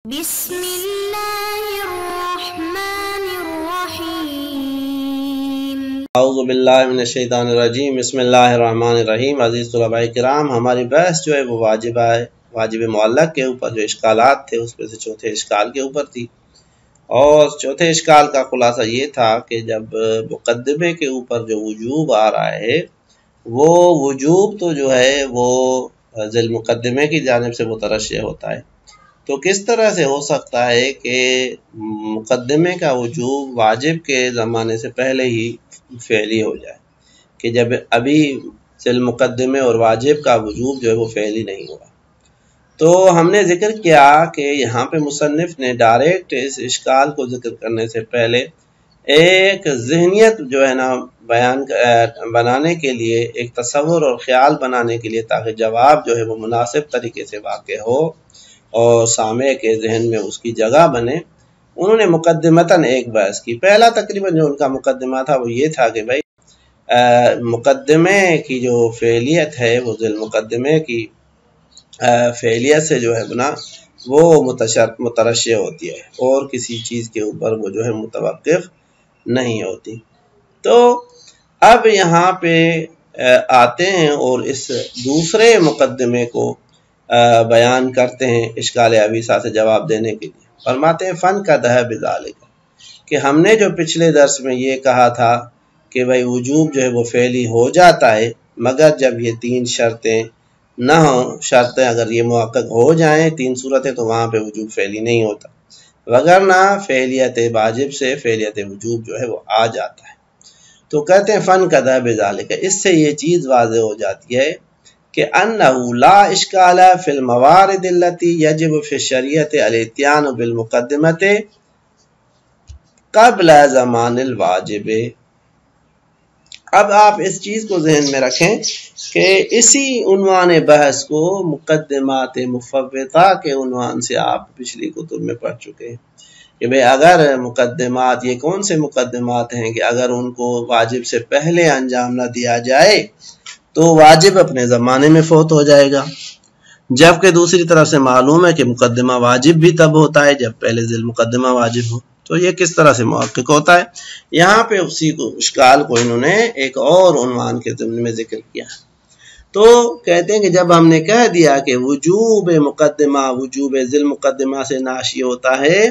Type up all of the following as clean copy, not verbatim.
بسم اللہ الرحمن الرحیم اعوذ باللہ من الشیطان الرجیم بسم اللہ الرحمن الرحیم۔ عزیز طلباء کرام، ہماری بحث جو ہے وہ واجب معلق کے اوپر جو اشکالات تھے اس میں سے چوتھے اشکال کے اوپر تھی، اور چوتھے اشکال کا خلاصہ یہ تھا کہ جب مقدمے کے اوپر جو وجوب آ رہا ہے وہ وجوب تو جو ہے وہ ذیل مقدمے کی جانب سے مترشح ہوتا ہے، تو کس طرح سے ہو سکتا ہے کہ مقدمے کا وجوب واجب کے زمانے سے پہلے ہی فعلی ہو جائے، کہ جب ابھی ذیل مقدمے اور واجب کا وجوب جو ہے وہ فعلی نہیں ہوا۔ تو ہم نے ذکر کیا کہ یہاں پہ مصنف نے ڈائریکٹ اس اشکال کو ذکر کرنے سے پہلے ایک ذہنیت جو ہے نا بنانے کے لیے، ایک تصور اور خیال بنانے کے لیے، تاکہ جواب جو ہے وہ مناسب طریقے سے واقع ہو اور سامع کے ذہن میں اس کی جگہ بنے، انہوں نے مقدمتاً ایک بحث کی۔ پہلا تقریباً جو ان کا مقدمہ تھا وہ یہ تھا کہ بھائی مقدمے کی جو فعلیت ہے وہ ذیل مقدمے کی فعلیت سے جو ہے بنا وہ مترشح ہوتی ہے اور کسی چیز کے اوپر وہ جو ہے متوقف نہیں ہوتی۔ تو اب یہاں پہ آتے ہیں اور اس دوسرے مقدمے کو بیان کرتے ہیں اشکال ابیسا سے جواب دینے کے لیے۔ فرماتے ہیں فن کا دہ بذالک، کہ ہم نے جو پچھلے درس میں یہ کہا تھا کہ بھائی وجوب جو ہے وہ فعلی ہو جاتا ہے مگر جب یہ تین شرطیں نہ ہوں، شرطیں اگر یہ محقق ہو جائیں، تین صورتیں، تو وہاں پہ وجوب فعلی نہیں ہوتا، وگرنہ فعلیت واجب سے فعلیت وجوب جو ہے وہ آ جاتا ہے۔ تو کہتے ہیں فن کا دہ بذالک، اس سے یہ چیز واضح ہو جاتی ہے کہ انہ لا اشکال فی الموارد التي یجب فی الشریعۃ الاتیان بالمقدمۃ قبل زمان الواجب۔ اب آپ اس چیز کو ذہن میں رکھیں کہ اسی عنوان بحث کو مقدمات مفوضہ کے عنوان سے آپ پچھلی کتب میں پڑھ چکے ہیں کہ بھئی اگر مقدمات، یہ کون سے مقدمات ہیں کہ اگر ان کو واجب سے پہلے انجام نہ دیا جائے تو واجب اپنے زمانے میں فوت ہو جائے گا، جبکہ دوسری طرف سے معلوم ہے کہ مقدمہ واجب بھی تب ہوتا ہے جب پہلے ذیل مقدمہ واجب ہو، تو یہ کس طرح سے محقق ہوتا ہے؟ یہاں پہ اسی کو اشکال کو انہوں نے ایک اور عنوان کے ضمن میں ذکر کیا۔ تو کہتے ہیں کہ جب ہم نے کہہ دیا کہ وجوب مقدمہ وجوب ذیل مقدمہ سے ناشی ہوتا ہے،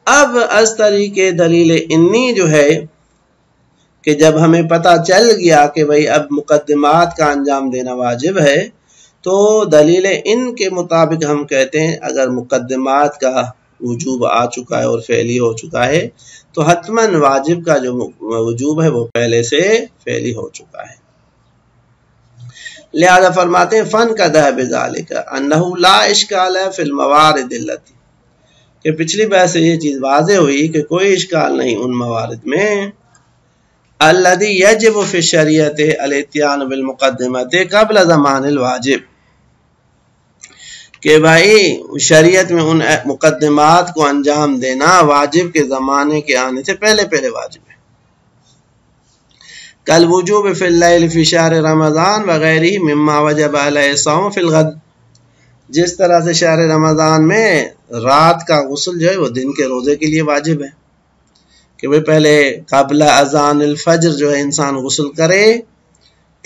اب از طریقے دلیل انی جو ہے کہ جب ہمیں پتہ چل گیا کہ بھئی اب مقدمات کا انجام دینا واجب ہے، تو دلیل ان کے مطابق ہم کہتے ہیں اگر مقدمات کا وجوب آ چکا ہے اور فعلی ہو چکا ہے تو حتماً واجب کا جو وجوب ہے وہ پہلے سے فعلی ہو چکا ہے۔ لہذا فرماتے ہیں فن کا دہ بذالک انہ لا اشکال فی الموارد التی، کہ پچھلی بحث سے یہ چیز واضح ہوئی کہ کوئی اشکال نہیں ان موارد میں الذی یجب فی الشریعۃ الاتیان بالمقدمۃ قبل زمان الواجب، کہ بھائی شریعت میں ان مقدمات کو انجام دینا واجب کے زمانے کے آنے سے پہلے واجب ہے۔ کل وجوب فی اللیل فی شہر رمضان وغیرہ مما وجب علیہ الصوم فی الغد، جس طرح سے شہر رمضان میں رات کا غسل جو ہے وہ دن کے روزے کے لیے واجب ہے کہ وہ پہلے قبل اذان الفجر جو ہے انسان غسل کرے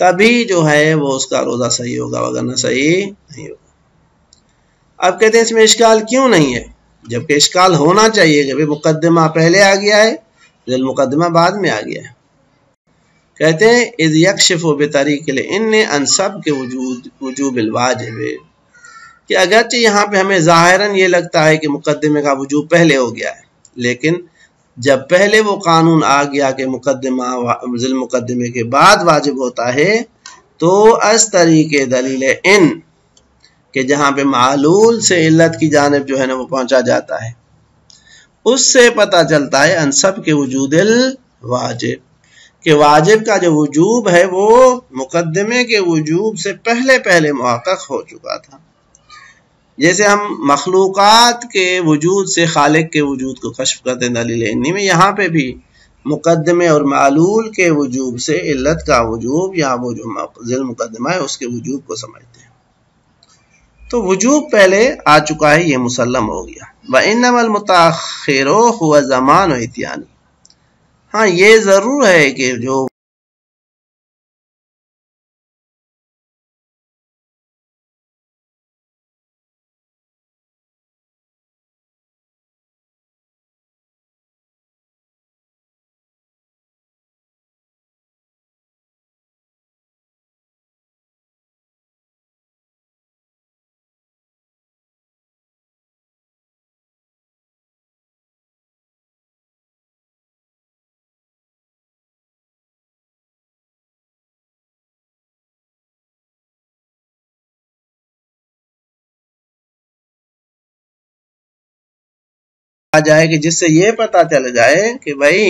تبھی جو ہے وہ اس کا روزہ صحیح ہوگا، وگرنہ صحیح نہیں ہوگا۔ اب کہتے ہیں اس میں اشکال کیوں نہیں ہے، جبکہ اشکال ہونا چاہیے کہ مقدمہ پہلے آ گیا ہے ذیل مقدمہ بعد میں آ گیا ہے۔ کہتے ہیں اذ یکشف بطریق الان عن سبق وجوب الواجب، کہ اگرچہ یہاں پہ ہمیں ظاہراً یہ لگتا ہے کہ مقدمے کا وجوب پہلے ہو گیا ہے، لیکن جب پہلے وہ قانون آ گیا کہ مقدمہ ذیل مقدمے کے بعد واجب ہوتا ہے، تو اس طریقے دلیل ان کہ جہاں پہ معلول سے علت کی جانب جو ہے نا وہ پہنچا جاتا ہے، اس سے پتہ چلتا ہے ان سب کے وجود الواجب، کہ واجب کا جو وجوب ہے وہ مقدمے کے وجوب سے پہلے محقق ہو چکا تھا۔ جیسے ہم مخلوقات کے وجود سے خالق کے وجود کو کشف کرتے ہیں دلیل انی میں، یہاں پہ بھی مقدمے اور معلول کے وجوب سے علت کا وجوب یا وہ جو ذیل مقدمہ ہے اس کے وجوب کو سمجھتے ہیں۔ تو وجوب پہلے آ چکا ہے، یہ مسلم ہو گیا۔ وَإِنَّمَا الْمُتَأَخِّرُ هُوَ زَمَانُ اتيان، ہاں یہ ضرور ہے کہ جو آ جائے کہ جس سے یہ پتہ چل جائے کہ بھائی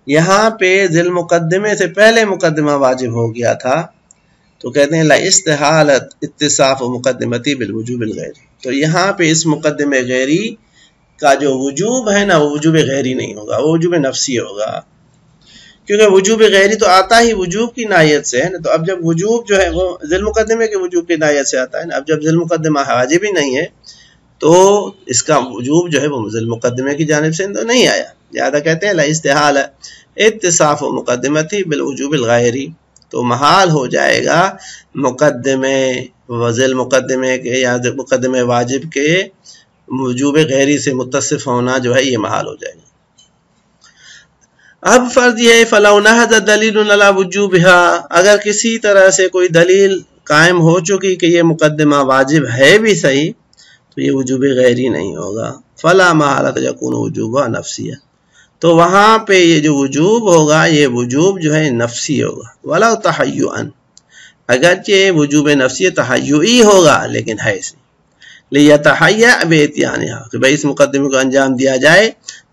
یہاں پہ ذی المقدمے سے پہلے مقدمہ واجب ہو گیا تھا، تو کہتے ہیں لا استحالت اتصاف مقدمتی بالوجوب الغیری، تو یہاں پہ اس مقدمے غیری کا جو وجوب ہے نا وہ وجوب غیری نہیں ہوگا، وہ وجوب نفسی ہوگا، کیونکہ وجوب غیری تو آتا ہی وجوب کی نائیت سے ہے نا۔ تو اب جب وجوب جو ہے وہ ذی المقدمے کے وجوب کی نائیت سے آتا ہے نا، اب جب ذی المقدمہ واجب ہی نہیں ہے تو اس کا وجوب جو ہے وہ ذی المقدمے کی جانب سے نہیں آیا، لہذا کہتے ہیں لا استحال اتصاف مقدمتی بالوجوب الغیری، تو محال ہو جائے گا مقدمے ذی المقدمے کے یا مقدمے واجب کے وجوب غیری سے متصف ہونا جو ہے یہ محال ہو جائے گا۔ اب فرض یہ ہے فلو نہض دلیل علی وجوبها، اگر کسی طرح سے کوئی دلیل قائم ہو چکی کہ یہ مقدمہ واجب ہے بھی صحیح، تو یہ وجوب غیری نہیں ہوگا، فلا محالۃ یکون وجوبہ نفسیہ، تو وہاں پہ یہ جو وجوب ہوگا یہ وجوب جو ہے نفسی ہوگا، ولا تحیعا، اگرچہ وجوب نفسی تحیعی ہوگا لیکن ہے اسی لیتحیع باتیانہا، کہ بھائی اس مقدمے کو انجام دیا جائے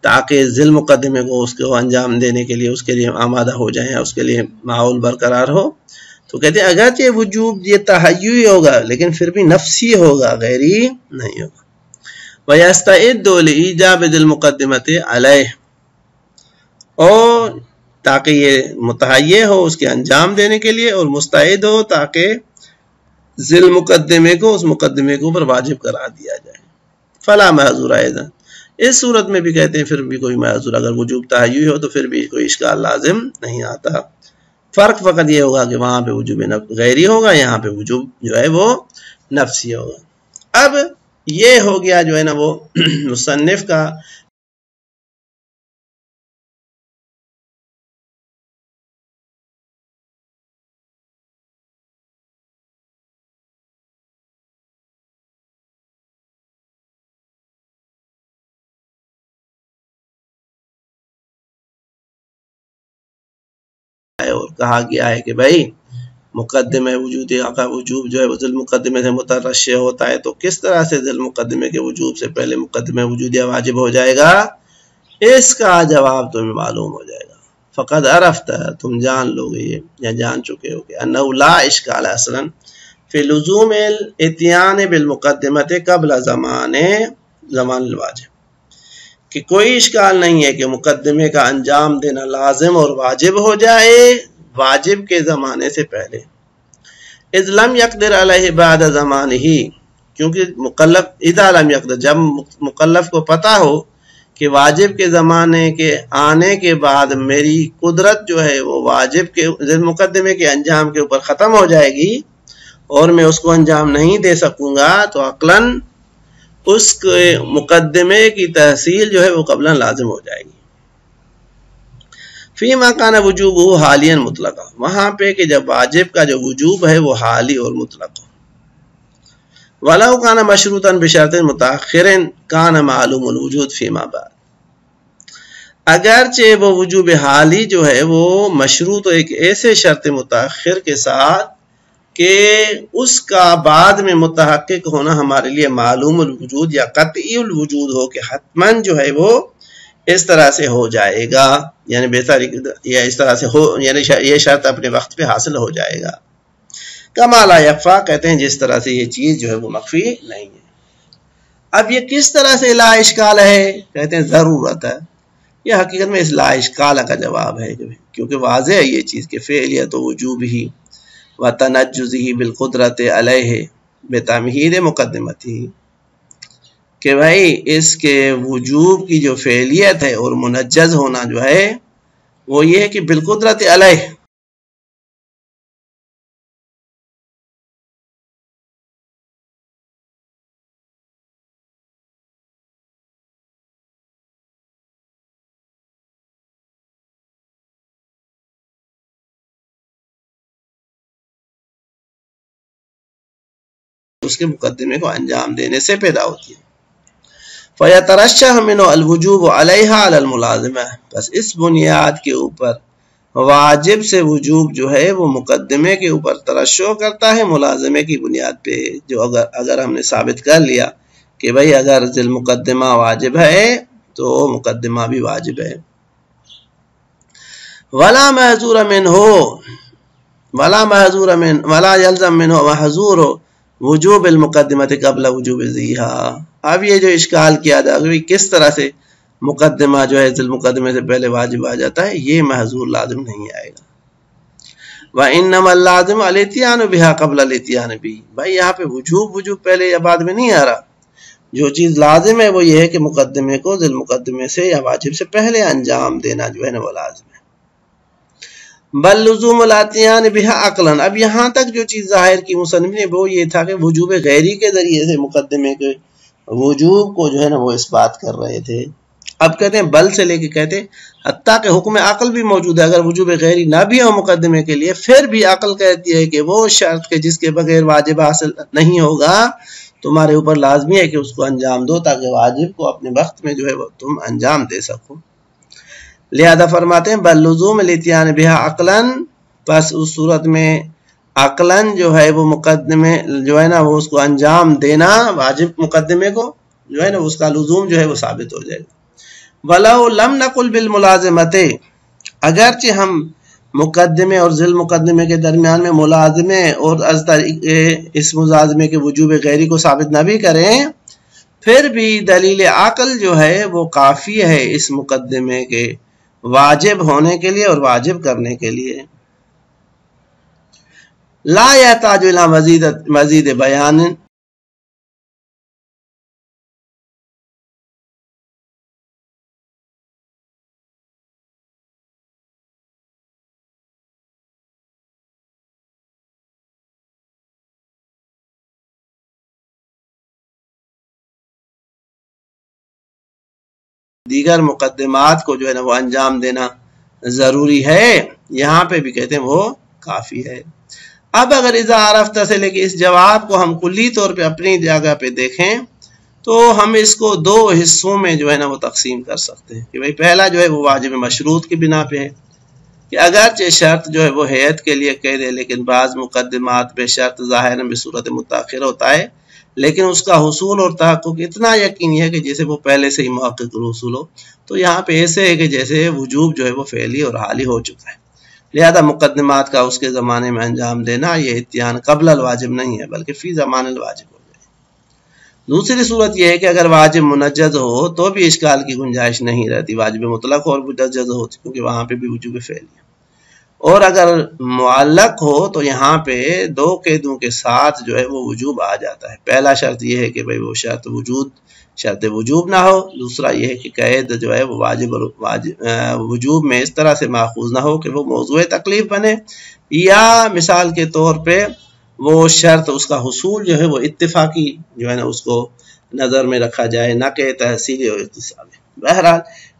تاکہ ذی المقدمے کو اس کو انجام دینے کے لیے اس کے لیے آمادہ ہو جائیں، اس کے لیے ماحول برقرار ہو، تو کہتے ہیں اگرچہ وجوب یہ تحیعی ہوگا لیکن پھر بھی نفسی ہوگا، غیری نہیں ہوگا۔ وَيَسْتَعِدُّ لِإِيجَابِ ذِي الْمُقَدِّمَةِ عَلَيْهِ، اور تاکہ یہ متحیع ہو اس کے انجام دینے کے لیے، اور مستعد ہو تاکہ ذی المقدمے کو اس مقدمے کے اوپر واجب قرار دیا جائے۔ فلا معذور ایضا، اس صورت میں بھی کہتے ہیں پھر بھی کوئی معذور، اگر وجوب تحیعی ہو تو پھر بھی کوئی اشکال لازم نہیں آتا، فرق فقط یہ ہوگا کہ وہاں پہ وجوب غیری ہوگا، یہاں پہ وجوب جو ہے وہ نفسی ہوگا۔ اب یہ ہو گیا جو ہے نا وہ مصنف کا اور کہا گیا ہے کہ بھائی مقدمہ وجود کا وجوب جو ہے ذی المقدمے سے مترشح ہوتا ہے، تو کس طرح سے ذی المقدمے کے وجوب سے پہلے مقدمہ وجودیہ واجب ہو جائے گا، اس کا جواب تمہیں معلوم ہو جائے گا۔ فقد عرفت، تم جان لو گے یا جان چکے ہو کہ انہ لا اشکال اصلا فی لزوم الاتیان بالمقدمۃ قبل زمان الواجب، کہ کوئی اشکال نہیں ہے کہ مقدمے کا انجام دینا لازم اور واجب ہو جائے واجب کے زمانے سے پہلے، اذ لم یقدر علیہ بعد زمانہ، کیونکہ مکلف اذا لم یقدر، جب مکلف کو پتہ ہو کہ واجب کے زمانے کے آنے کے بعد میری قدرت جو ہے وہ واجب کے مقدمے کے انجام کے اوپر ختم ہو جائے گی اور میں اس کو انجام نہیں دے سکوں گا، تو عقلاً اس کے مقدمے کی تحصیل جو ہے وہ قبلاً لازم ہو جائے گی۔ فیما کان وجوبہ حالیا مطلقا، وہاں پہ کہ جب واجب کا جو وجوب ہے وہ حالی اور مطلق ہو، ولو کان مشروطا بشرط متأخر کان معلوم الوجود فیما بعد، اگرچہ وہ وجوب حالی جو ہے وہ مشروط ایک ایسے شرط متأخر کے ساتھ کہ اس کا بعد میں متحقق ہونا ہمارے لیے معلوم الوجود یا قطعی الوجود ہو، کہ حتماً جو ہے وہ اس طرح سے ہو جائے گا، یعنی بہتر یا اس طرح سے ہو، یعنی یہ شرط اپنے وقت پہ حاصل ہو جائے گا۔ کما لا یخفا، کہتے ہیں جس طرح سے یہ چیز جو ہے وہ مخفی نہیں ہے۔ اب یہ کس طرح سے لا اشکال ہے، کہتے ہیں ضرورت ہے، یہ حقیقت میں اس لا اشکال کا جواب ہے، کیونکہ واضح ہے یہ چیز کہ فعلیت و وجوب ہی و تنجزہ بالقدرت علیہ بتمہید مقدمتی کہ بھائی اس کے وجوب کی جو فعلیت ہے اور منجز ہونا جو ہے وہ یہ ہے کہ بالقدرت علیہ، اس کے مقدمے کو انجام دینے سے پیدا ہوتی ہے۔ فَيَتَرَشَّحُ مِنْهُ الْوُجُوبُ عَلَيْهَا عَلَى الْمُلَازِمَةِ، بس اس بنیاد کے اوپر واجب سے وجوب جو ہے وہ مقدمے کے اوپر ترشح کرتا ہے ملازمے کی بنیاد پہ، جو اگر ہم نے ثابت کر لیا کہ بھئی اگر ذی المقدمہ واجب ہے تو مقدمہ بھی واجب ہے۔ وَلَا مَحْظُورَ مِنْهُ وَلَا يَلْزَمْ مِنْهُ مَحْظُورُ وجوب المقدمت قبل وجوب ذیہا۔ اب یہ جو اشکال کیا جا رہا ہے کس طرح سے مقدمہ جو ہے ذی المقدمے سے پہلے واجب آ جاتا ہے، یہ محظور لازم نہیں آئے گا۔ وَإِنَّمَا اللَّازِمُ الْإِتْيَانُ بِهَا قَبْلَ الْإِتْيَانِ بِهِ، بھائی یہاں پہ وجوب پہلے یا بعد میں نہیں آ رہا، جو چیز لازم ہے وہ یہ ہے کہ مقدمے کو ذی المقدمے سے یا واجب سے پہلے انجام دینا جو ہے نا وہ لازم ہے۔ بل لزوم الاتیان بها عقلا، اب یہاں تک جو چیز ظاہر کی مصنف نے وہ یہ تھا کہ وجوب غیری کے ذریعے سے مقدمے کے وجوب کو جو ہے نا وہ اس بات کر رہے تھے۔ اب کہتے ہیں بل سے لے کے کہتے ہیں حتیٰ کہ حکم عقل بھی موجود ہے، اگر وجوب غیری نہ بھی ہو مقدمے کے لیے پھر بھی عقل کہتی ہے کہ وہ شرط کے جس کے بغیر واجب حاصل نہیں ہوگا تمہارے اوپر لازمی ہے کہ اس کو انجام دو تاکہ واجب کو اپنے وقت میں جو ہے وہ تم انجام دے سکو۔ لہذا فرماتے ہیں بل لزوم الاتیان بها عقلا، پس اس صورت میں عقلاً جو ہے وہ مقدمے جو ہے نا وہ اس کو انجام دینا واجب مقدمے کو جو ہے نا اس کا لزوم جو ہے وہ ثابت ہو جائے گا۔ وَلَوْ لَمْ نَقُلْ بِالْمُلَازِمَةِ، اگرچہ ہم مقدمے اور ذی المقدمے کے درمیان میں ملازمے اور اس ملازمے کے وجوب غیری کو ثابت نہ بھی کریں پھر بھی دلیل عقل جو ہے وہ کافی ہے اس مقدمے کے واجب ہونے کے لیے اور واجب کرنے کے لیے۔ لا يحتاج الى مزید بیان، دیگر مقدمات کو جو ہے نا وہ انجام دینا ضروری ہے، یہاں پہ بھی کہتے ہیں وہ کافی ہے۔ اب اگر اذا عرفت سے لے کے اس جواب کو ہم کلی طور پہ اپنی جگہ پہ دیکھیں تو ہم اس کو دو حصوں میں جو ہے نا وہ تقسیم کر سکتے ہیں کہ بھئی پہلا جو ہے وہ واجب مشروط کی بنا پہ ہے کہ اگرچہ شرط جو ہے وہ ہیئت کے لیے کہہ دے لیکن بعض مقدمات پہ شرط ظاہراً بصورت متاخر ہوتا ہے لیکن اس کا حصول اور تحقق اتنا یقینی ہے کہ جیسے وہ پہلے سے ہی محقق حصول ہو، تو یہاں پہ ایسے ہے کہ جیسے وجوب جو ہے وہ فعلی اور حالی ہو چکا ہے، لہذا مقدمات کا اس کے زمانے میں انجام دینا یہ اتیان قبل الواجب نہیں ہے بلکہ فی زمان الواجب ہو جائے۔ دوسری صورت یہ ہے کہ اگر واجب منجز ہو تو بھی اشکال کی گنجائش نہیں رہتی، واجب مطلق اور منجز ہو کیونکہ وہاں پہ بھی وجوب فعلی ہے، اور اگر معلق ہو تو یہاں پہ دو قیدوں کے ساتھ جو ہے وہ وجوب آ جاتا ہے۔ پہلا شرط یہ ہے کہ بھئی وہ شرط وجوب نہ ہو، دوسرا یہ ہے کہ قید جو ہے وہ وجوب میں اس طرح سے ماخوذ نہ ہو کہ وہ موضوع تکلیف بنے، یا مثال کے طور پہ وہ شرط اس کا حصول جو ہے وہ اتفاقی جو ہے نا اس کو نظر میں رکھا جائے نہ کہ تحصیلی اور اکتسابی۔ بہرحال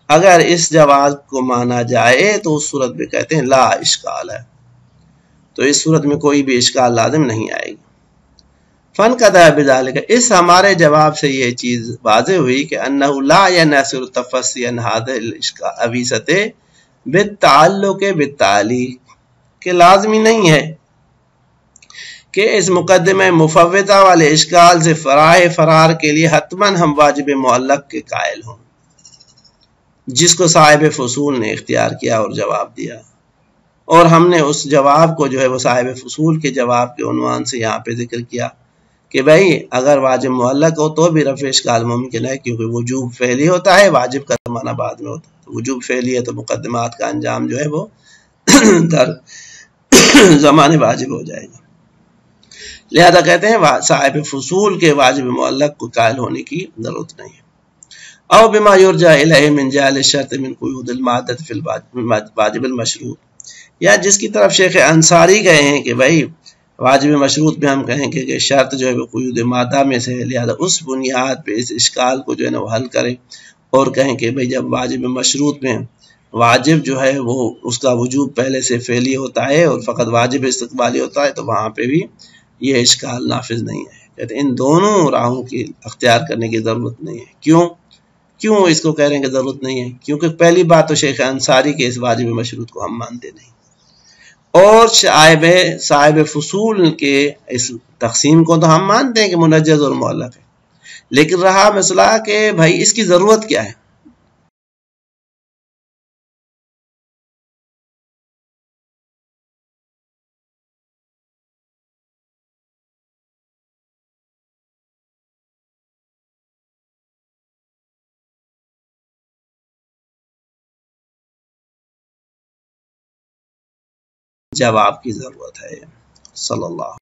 اگر اس جواز کو مانا جائے تو اس صورت میں کہتے ہیں لا اشکال ہے، تو اس صورت میں کوئی بھی اشکال لازم نہیں آئے گی۔ فن قضا بذالک، اس ہمارے جواب سے یہ چیز واضح ہوئی کہ انہ لا ینحصر التفصی عن هذه الابیسۃ بالتعلق بالتعلیق، کہ لازمی نہیں ہے کہ اس مقدمہ مفوضہ والے اشکال سے فرار کے لیے حتماً ہم واجب معلق کے قائل ہوں جس کو صاحب فصول نے اختیار کیا اور جواب دیا، اور ہم نے اس جواب کو جو ہے وہ صاحب فصول کے جواب کے عنوان سے یہاں پہ ذکر کیا کہ بھئی اگر واجب معلق ہو تو بھی رفع اشکال ممکن ہے کیونکہ وجوب فعلی ہوتا ہے، واجب کا زمانہ بعد میں ہوتا ہے، تو وجوب فعلی ہے تو مقدمات کا انجام جو ہے وہ در زمان واجب ہو جائے گا۔ لہذا کہتے ہیں صاحب فصول کے واجب معلق کو قائل ہونے کی ضرورت نہیں ہے۔ او بما یرجع الیہ من جعل الشرط من قیود المادۃ فی الواجب المشروط، یا جس کی طرف شیخ انصاری گئے ہیں کہ بھائی واجب مشروط میں ہم کہیں کہ شرط جو ہے وہ قیود مادہ میں سے ہے، لہذا اس بنیاد پہ اس اشکال کو جو ہے نا وہ حل کریں، اور کہیں کہ بھائی جب واجب مشروط میں واجب جو ہے وہ اس کا وجوب پہلے سے فعلی ہوتا ہے اور فقط واجب استقبالی ہوتا ہے، تو وہاں پہ بھی یہ اشکال نافذ نہیں ہے۔ کہتے ہیں ان دونوں راہوں کی اختیار کرنے کی ضرورت نہیں ہے۔ کیوں اس کو کہہ رہے ہیں کہ ضرورت نہیں ہے؟ کیونکہ پہلی بات تو شیخ انصاری کے اس واجب مشروط کو ہم مانتے نہیں، اور صاحب فصول کے اس تقسیم کو تو ہم مانتے ہیں کہ منجز اور معلق ہے، لیکن رہا مسئلہ کہ بھائی اس کی ضرورت کیا ہے۔ جب آپ کی ضرورت ہے۔ صلی اللہ